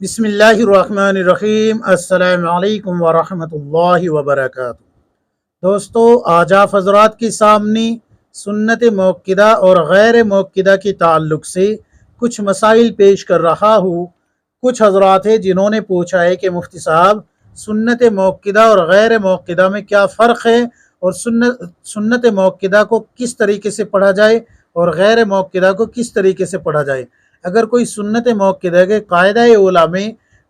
بسم اللہ الرحمن الرحیم۔ السلام علیکم ورحمۃ اللہ وبرکاتہ۔ دوستو، آج آپ حضرات کے سامنے سنت موقدہ اور غیر موقدہ کے تعلق سے کچھ مسائل پیش کر رہا ہوں۔ کچھ حضرات ہیں جنہوں نے پوچھا ہے کہ مفتی صاحب، سنت موقدہ اور غیر موقدہ میں کیا فرق ہے، اور سنت موقدہ کو کس طریقے سے پڑھا جائے اور غیر موقدہ کو کس طریقے سے پڑھا جائے۔ اگر کوئی سنت موقدہ کے قاعدہ اولیٰ میں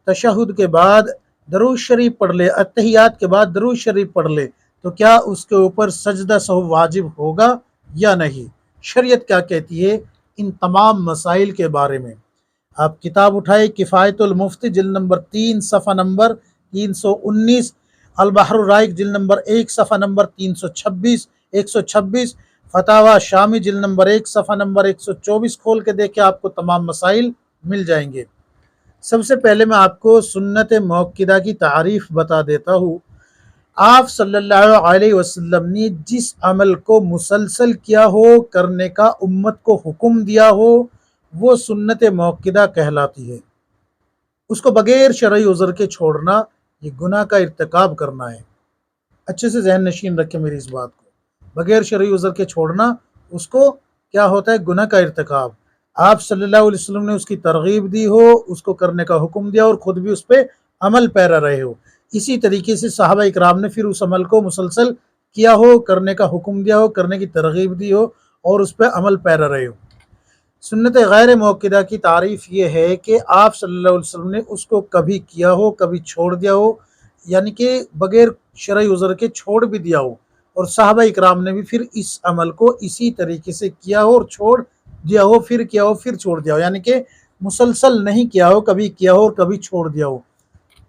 تشہد کے بعد درود شریف پڑھ لے، اتحیات کے بعد درود شریف پڑھ لے، تو کیا اس کے اوپر سجدہ سہو واجب ہوگا یا نہیں؟ شریعت کیا کہتی ہے ان تمام مسائل کے بارے میں؟ آپ کتاب اٹھائے، کفایت المفتی جلد نمبر 3 صفحہ نمبر 319، البحر الرائق جلد نمبر 1 صفحہ نمبر 126، فتاوی شامی جلد نمبر 1 صفحہ نمبر 124 کھول کے دیکھیں، آپ کو تمام مسائل مل جائیں گے۔ سب سے پہلے میں آپ کو سنت موقدہ کی تعریف بتا دیتا ہوں۔ آپ صلی اللہ علیہ وسلم نے جس عمل کو مسلسل کیا ہو، کرنے کا امت کو حکم دیا ہو، وہ سنت موقدہ کہلاتی ہے۔ اس کو بغیر شرعی عذر کے چھوڑنا یہ گناہ کا ارتکاب کرنا ہے۔ اچھے سے ذہن نشین رکھیں میری اس بات کو، بغیر شرعی عذر کے چھوڑنا اس کو کیا ہوتا ہے؟ گناہ کا ارتکاب۔ آپ صلی اللہ علیہ وسلم نے اس کی ترغیب دی ہو، اس کو کرنے کا حکم دیا اور خود بھی اس پہ عمل پیرا رہے ہو۔ اسی طریقے سے صحابہ اکرام نے پھر اس عمل کو مسلسل کیا ہو، کرنے کا حکم دیا ہو، کرنے کی ترغیب دی ہو اور اس پہ عمل پیرا رہے ہو۔ سنت غیر موقدہ کی تعریف یہ ہے کہ آپ صلی اللہ علیہ وسلم نے اس کو کبھی کیا ہو، کبھی چھوڑ دیا ہو، یعنی کہ بغیر شرعی عذر کے چھوڑ بھی دیا ہو، اور صحابہ اکرام نے بھی پھر اس عمل کو اسی طریقے سے کیا ہو اور چھوڑ دیا ہو، پھر کیا ہو پھر چھوڑ دیا ہو، یعنی کہ مسلسل نہیں کیا ہو، کبھی کیا ہو اور کبھی چھوڑ دیا ہو۔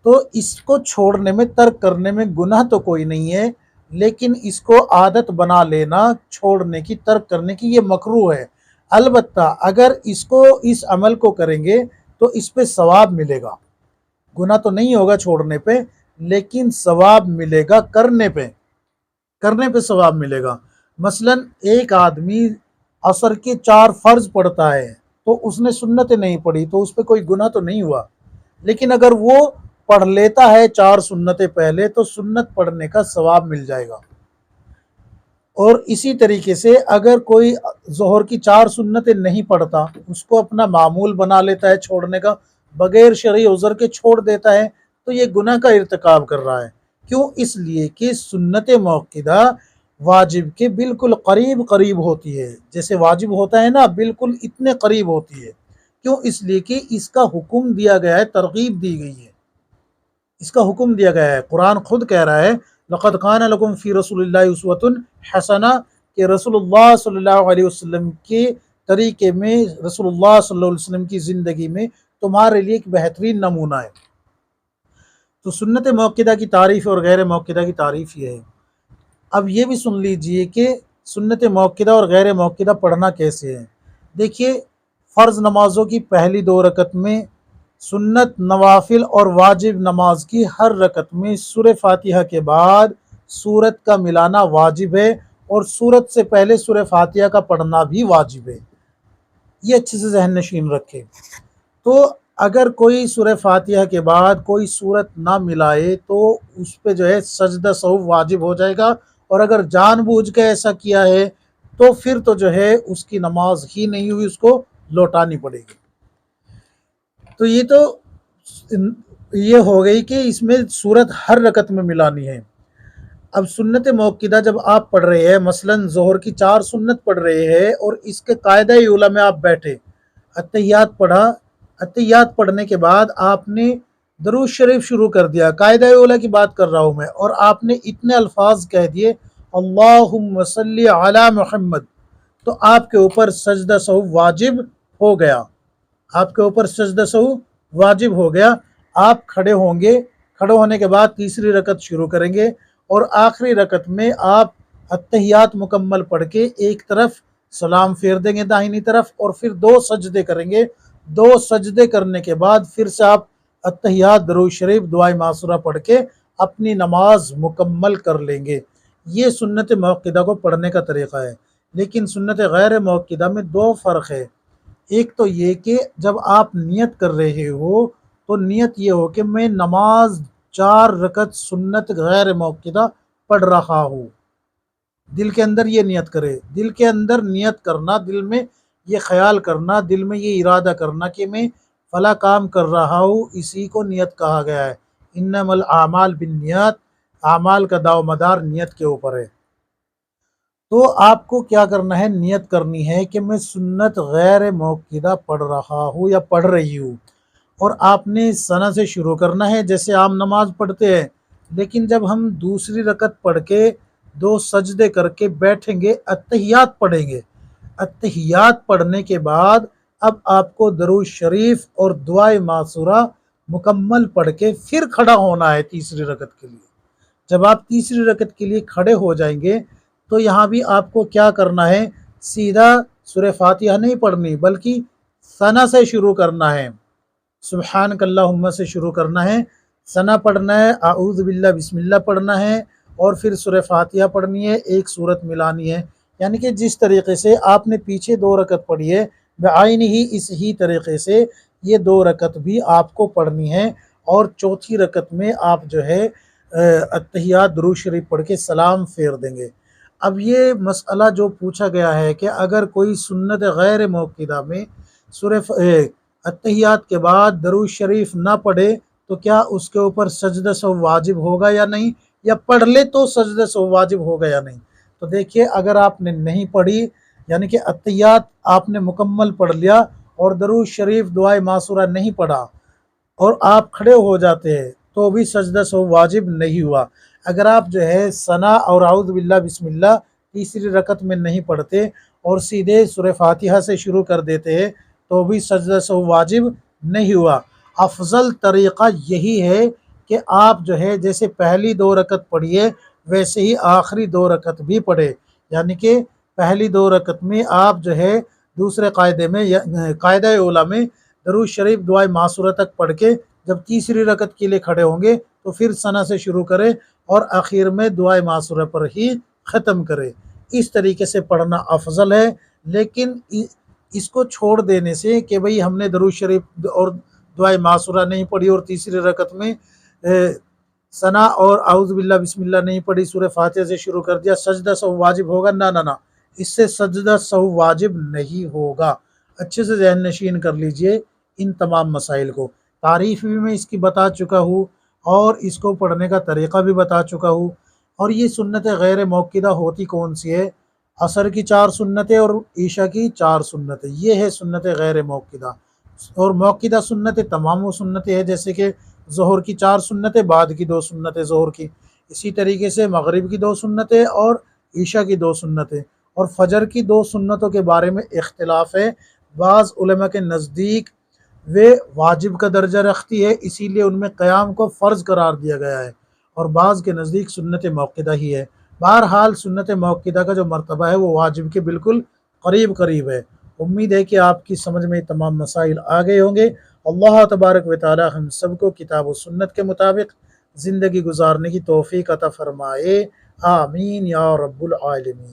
تو اس کو چھوڑنے میں، ترک کرنے میں گناہ تو کوئی نہیں ہے، لیکن اس کو عادت بنا لینا، چھوڑنے کی، ترک کرنے کی، یہ مکروہ ہے۔ البتہ اگر اس عمل کو کریں گے تو اس پہ ثواب ملے گا، گناہ تو نہیں ہوگا چھوڑنے پہ، لیکن ثواب ملے گا کرنے پہ ثواب ملے گا۔ مثلا ایک آدمی عصر کے 4 فرض پڑھتا ہے تو اس نے سنت نہیں پڑھی، تو اس پہ کوئی گناہ تو نہیں ہوا، لیکن اگر وہ پڑھ لیتا ہے 4 سنتیں پہلے تو سنت پڑھنے کا ثواب مل جائے گا۔ اور اسی طریقے سے اگر کوئی ظہر کی 4 سنتیں نہیں پڑھتا، اس کو اپنا معمول بنا لیتا ہے چھوڑنے کا، بغیر شرعی عذر کے چھوڑ دیتا ہے، تو یہ گناہ کا ارتکاب کر رہا ہے۔ کیوں؟ اس لیے کہ سنت موقدہ واجب کے بالکل قریب ہوتی ہے، جیسے واجب ہوتا ہے نا، بالکل اتنے قریب ہوتی ہے۔ کیوں؟ اس لیے کہ اس کا حکم دیا گیا ہے، ترغیب دی گئی ہے، اس کا حکم دیا گیا ہے۔ قرآن خود کہہ رہا ہے لَقَدْ كَانَ لَكُمْ فِي رَسُولِ اللَّهِ أُسْوَةٌ حَسَنَةٌ، کہ رسول اللہ صلی اللہ علیہ وسلم کے طریقے میں، رسول اللہ صلی اللہ علیہ وسلم کی زندگی میں تمہارے لیے ایک بہترین نمونہ ہے۔ تو سنت موقدہ کی تعریف اور غیر موقدہ کی تعریف یہ ہے۔ اب یہ بھی سن لیجئے کہ سنت موقدہ اور غیر موقدہ پڑھنا کیسے ہے۔ دیکھیے، فرض نمازوں کی پہلی 2 رکعت میں، سنت، نوافل اور واجب نماز کی ہر رکعت میں سورہ فاتحہ کے بعد سورت کا ملانا واجب ہے، اور سورت سے پہلے سورہ فاتحہ کا پڑھنا بھی واجب ہے۔ یہ اچھے سے ذہن نشین رکھے۔ تو اگر کوئی سورہ فاتحہ کے بعد کوئی سورت نہ ملائے تو اس پہ جو ہے سجدہ سہو واجب ہو جائے گا، اور اگر جان بوجھ کے ایسا کیا ہے تو پھر تو جو ہے اس کی نماز ہی نہیں ہوئی، اس کو لوٹانی پڑے گی۔ تو یہ ہو گئی کہ اس میں سورت ہر رکعت میں ملانی ہے۔ اب سنت موقدہ جب آپ پڑھ رہے ہیں، مثلا ظہر کی 4 سنت پڑھ رہے ہیں اور اس کے قاعدہ اولیٰ میں آپ بیٹھے، اتحیات پڑھا، اتحیات پڑھنے کے بعد آپ نے درود شریف شروع کر دیا، قاعدہ اولیٰ کی بات کر رہا ہوں میں، اور آپ نے اتنے الفاظ کہہ دیے اللہم صلی علی محمد، تو آپ کے اوپر سجدہ سہو واجب ہو گیا، آپ کے اوپر سجدہ سہو واجب ہو گیا۔ آپ کھڑے ہوں گے، کھڑے ہونے کے بعد تیسری رکعت شروع کریں گے، اور آخری رکعت میں آپ اتحیات مکمل پڑھ کے ایک طرف سلام پھیر دیں گے داہنی طرف، اور پھر 2 سجدے کریں گے۔ 2 سجدے کرنے کے بعد پھر سے آپ اتحیات، درود شریف، دعائے معصورہ پڑھ کے اپنی نماز مکمل کر لیں گے۔ یہ سنت موقدہ کو پڑھنے کا طریقہ ہے۔ لیکن سنت غیر موقدہ میں 2 فرق ہے۔ ایک تو یہ کہ جب آپ نیت کر رہے ہو تو نیت یہ ہو کہ میں نماز 4 رکعت سنت غیر موقدہ پڑھ رہا ہوں، دل کے اندر یہ نیت کرے، دل کے اندر نیت کرنا، دل میں یہ خیال کرنا، دل میں یہ ارادہ کرنا کہ میں فلاں کام کر رہا ہوں، اسی کو نیت کہا گیا ہے۔ انما الاعمال بالنیات، اعمال کا داو مدار نیت کے اوپر ہے۔ تو آپ کو کیا کرنا ہے، نیت کرنی ہے کہ میں سنت غیر موقدہ پڑھ رہا ہوں یا پڑھ رہی ہوں، اور آپ نے ثنا سے شروع کرنا ہے جیسے عام نماز پڑھتے ہیں، لیکن جب ہم دوسری رکعت پڑھ کے 2 سجدے کر کے بیٹھیں گے، اتحیات پڑھیں گے، اتحیات پڑھنے کے بعد اب آپ کو درود شریف اور دعائے معصورہ مکمل پڑھ کے پھر کھڑا ہونا ہے تیسری رکعت کے لیے۔ جب آپ تیسری رکعت کے لیے کھڑے ہو جائیں گے تو یہاں بھی آپ کو کیا کرنا ہے، سیدھا سورہ فاتحہ نہیں پڑھنی بلکہ ثنا سے شروع کرنا ہے، سبحانک اللہم سے شروع کرنا ہے، ثنا پڑھنا ہے، اعوذ باللہ بسم اللہ پڑھنا ہے، اور پھر سورہ فاتحہ پڑھنی ہے، ایک سورت ملانی ہے، یعنی کہ جس طریقے سے آپ نے پیچھے 2 رکعت پڑھی ہے بعین ہی اس ہی طریقے سے یہ 2 رکعت بھی آپ کو پڑھنی ہے، اور چوتھی رکعت میں آپ جو ہے اتحیات درود شریف پڑھ کے سلام پھیر دیں گے۔ اب یہ مسئلہ جو پوچھا گیا ہے کہ اگر کوئی سنت غیر موقدہ میں سورہ اتحیات کے بعد درود شریف نہ پڑھے تو کیا اس کے اوپر سجدہ سو واجب ہوگا یا نہیں، یا پڑھ لے تو سجدہ سو واجب ہوگا یا نہیں؟ تو دیکھیے، اگر آپ نے نہیں پڑھی، یعنی کہ اتحیات آپ نے مکمل پڑھ لیا اور درود شریف دعائے معصورہ نہیں پڑھا اور آپ کھڑے ہو جاتے ہیں تو بھی سجدہ سو واجب نہیں ہوا۔ اگر آپ جو ہے ثنا اور اعوذ باللہ بسم اللہ تیسری رکعت میں نہیں پڑھتے اور سیدھے سورہ فاتحہ سے شروع کر دیتے ہیں تو بھی سجدہ سو واجب نہیں ہوا۔ افضل طریقہ یہی ہے کہ آپ جو ہے جیسے پہلی 2 رکعت پڑھیے ویسے ہی آخری 2 رکعت بھی پڑھے، یعنی کہ پہلی 2 رکعت میں آپ جو ہے دوسرے قاعدے میں قاعدہ اولیٰ میں درود شریف دعائے معصورہ تک پڑھ کے جب تیسری رکعت کے لیے کھڑے ہوں گے تو پھر ثنا سے شروع کرے اور آخر میں دعائے معصورہ پر ہی ختم کرے۔ اس طریقے سے پڑھنا افضل ہے، لیکن اس کو چھوڑ دینے سے کہ بھئی ہم نے درود شریف اور دعائے معصورہ نہیں پڑھی اور تیسری رکعت میں ثنا اور اعوذ باللہ بسم اللہ نہیں پڑھی، سورہ فاتحہ سے شروع کر دیا، سجدہ سہو واجب ہوگا؟ نہ نہ نہ، اس سے سجدہ سہو واجب نہیں ہوگا۔ اچھے سے ذہن نشین کر لیجئے ان تمام مسائل کو۔ تعریف بھی میں اس کی بتا چکا ہوں اور اس کو پڑھنے کا طریقہ بھی بتا چکا ہوں۔ اور یہ سنت غیر موقدہ ہوتی کون سی ہے؟ عصر کی 4 سنتیں اور عشاء کی 4 سنتیں، یہ ہے سنت غیر موقدہ۔ اور موقدہ سنتیں تمام وہ سنتیں ہیں جیسے کہ ظہر کی 4 سنتیں، بعد کی 2 سنتیں ظہر کی، اسی طریقے سے مغرب کی 2 سنتیں اور عشاء کی 2 سنتیں، اور فجر کی 2 سنتوں کے بارے میں اختلاف ہے۔ بعض علماء کے نزدیک وہ واجب کا درجہ رکھتی ہے، اسی لیے ان میں قیام کو فرض قرار دیا گیا ہے، اور بعض کے نزدیک سنت موقدہ ہی ہے۔ بہرحال سنت موقدہ کا جو مرتبہ ہے وہ واجب کے بالکل قریب قریب ہے۔ امید ہے کہ آپ کی سمجھ میں تمام مسائل آ گئے ہوں گے۔ اللہ تبارک و تعالی ہم سب کو کتاب و سنت کے مطابق زندگی گزارنے کی توفیق عطا فرمائے، آمین یا رب العالمین۔